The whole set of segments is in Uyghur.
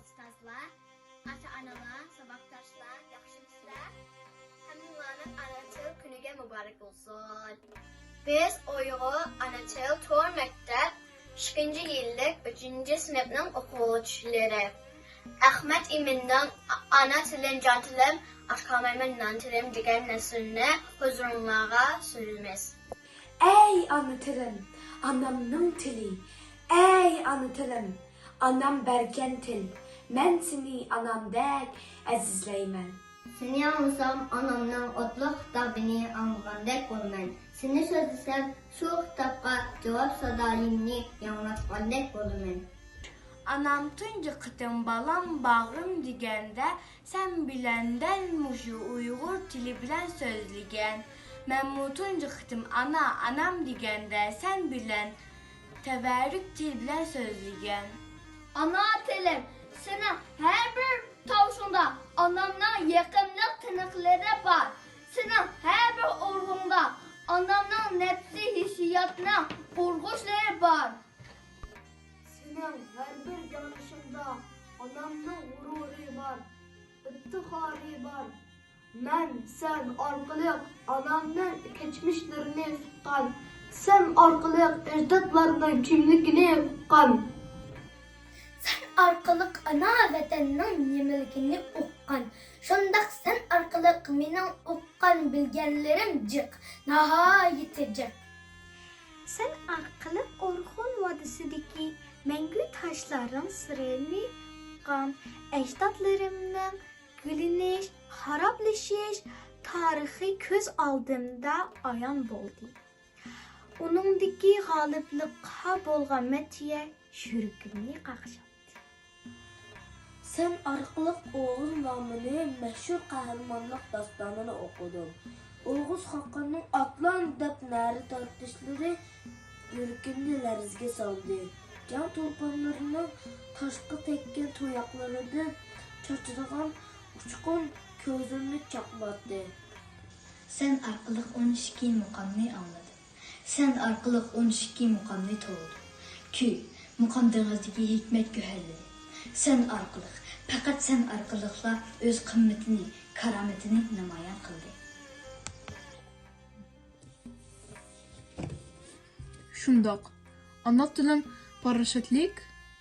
ustozlar, ota-onalar, saboqdoshlar, yaxshimisizlar? Hammalarning ana til kuniga muborak bo'lsin. Biz Uyg'ur ana til to'rt maktab 2-yillik 3-sinfning o'quvchilari. Ahmad Emindan ana tilim, jon tilim, aşkamayman nan tilim degan narsani huzuringizga sunamiz. Ey ana tilim, anamning tili. Ey ana tilim, anam bergan til. Men seni anamdek azizlayman. Seni anlasam anamның otliq kitabını anlagandek bo'laman. Seni so'zlasam shu kitobga javob sadoyimni yanglatgandek bo'laman. Anam tuncu kıtım balam bağrım digende sen bilenden muşu Uygur dili bilen sözlügen. Men mutuncu kıtım anam digende sen bilen teberrük dil bilen sözlügen. Ana tilim, senin her bir tavşunda anamның yakınlık tınıkları var. Senin her bir urğunda anamның nefsi hissiyatına vurguşları var. Senin her bir yanlışında anamның gururu var, iftihari var. Men sen arkalık anamның geçmişlerini tutkan, sen arkalık ecdatlarının kimlikini tutkan. Sen arkalık ana vatanның nimeligini uqqan. Şundak sen arkalık mening uqqan bilgenlerim cık, nahayeti cık. Sen arkalık Orhun Vadisi'deki mengü taşların sırrını uqqan. Ecdatlarımның gülünüş, haraplaşış, tarihi köz aldığımda ayan oldu. Onundaki galiplikka bolgan metiye yürgümni qaqşatdı. Sen arkalık oğul namını meşhur kahramanlık dastanını okudun. Oğuz Hakan'ın Atlan dep nari tartışları yürgünni lerizge saldı. Can tulpanlarının taşkı tekken tuyaklarını çaçırgan uçkun közünü çaklattı. Sen arkalık 12 mukamni anladın. Sen arkalık 12 mukamni to'ldun. Ki mukamdığızdaki hikmet göherleri. Sen arkalık, fakat sen arkalıkla öz kıymetini, karametini namayan kıldı. Şundaq. Ana tilim paraşatlik,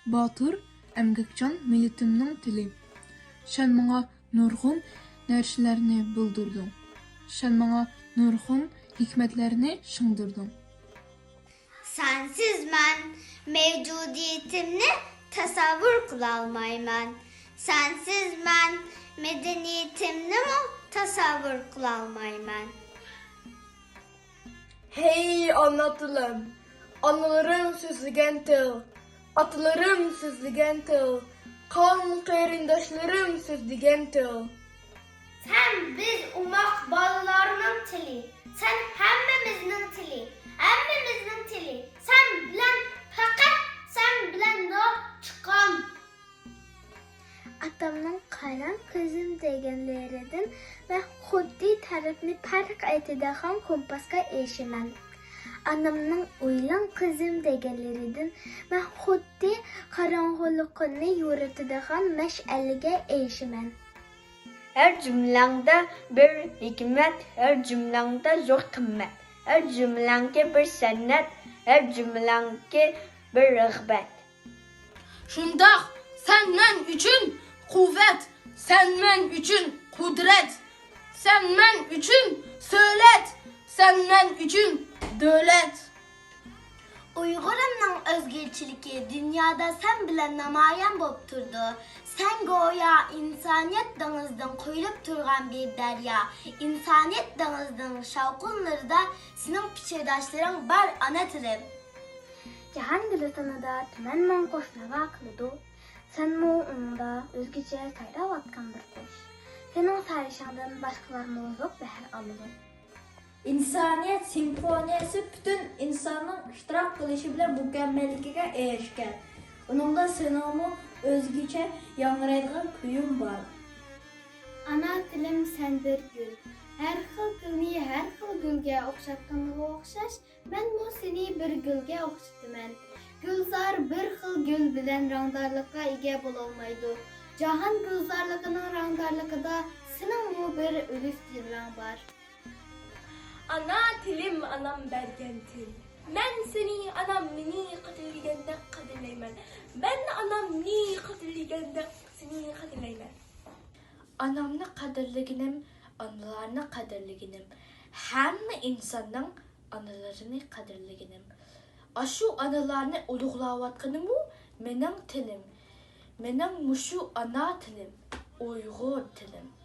batır, emgekcan milletimning tili. Sen bana nurgun narsalarni bildirdin. Sen bana nurgun hikmetlerini şındırdın. Sensiz ben mevcudiyetimni tasavvur kılalmayman. Sensiz ben medeniyetimni tasavvur kılalmayman. Hey ana tilim, analarım sözlügen til, atalarım sözlügen til, kan kerindaşlarım sözlügen til. Sen biz umak balalarının tili. Sen hemmemizin tili. Hemmemizin tili. Sen bilen fakat sen bilen de çıkan. Atamның qaran qizim deganlaridan va xuddi tarafni farq aytadigan kompaska eshiman. Anamның o'ylan qizim deganlaridan va xuddi qorong'ulikni yo'ritadigan mash'alga eshiman. Her cümlende bir hikmet, her cümlende zor kıymet. Her cümlende bir sennet, her cümlende bir rağbet. Şundaq, sen men üçün kuvvet, sen men üçün kudret, sen men üçün söylet, sen men üçün dövlet. Uyg'urimning o'zgarchiligi dünyada sen bilan namoyon bo'lib turdi. Sen go'yo insoniyat dengizidan quyilib turgan bir daryo. İnsaniyat dengizining shovqinlarida sening pichirdoshlarың bor ana tilim. Jahon dilatonida tuman qo'shnava qiladi. Senmi unda o'zgacha sayrayotgan bir qush. Sening sarishingdan boshqalar mo'zuq bahr oladi. İnsaniyet simfoniyası bütün insanın iştirak kılışı bile mükemmelliğe erişken. Onunla senamı özgüce yangraydıgan kuyum var. Ana tilim sen bir gül. Her xil gülni her xil gülge o'xshatganiga o'xshash, men bu seni bir gülge o'xshataman. Gülzar bir xil gül bilen rangdarlıkka ege bololmaydı. Cahan gülzarlığının rangdarlıkında senin bu bir ölüf dirran var. Ana tilim anam bergen til. Ben seni anam ni katilligende katileymen. Ben anam ni katilligende seni katileymen. Anamны kadirliginim, analarını kadirliginim. Hem insanın analarını kadirliginim. Aşu analarını uluğlavatkanım bu menin tilim. Menin muşu ana tilim. Uygur tilim.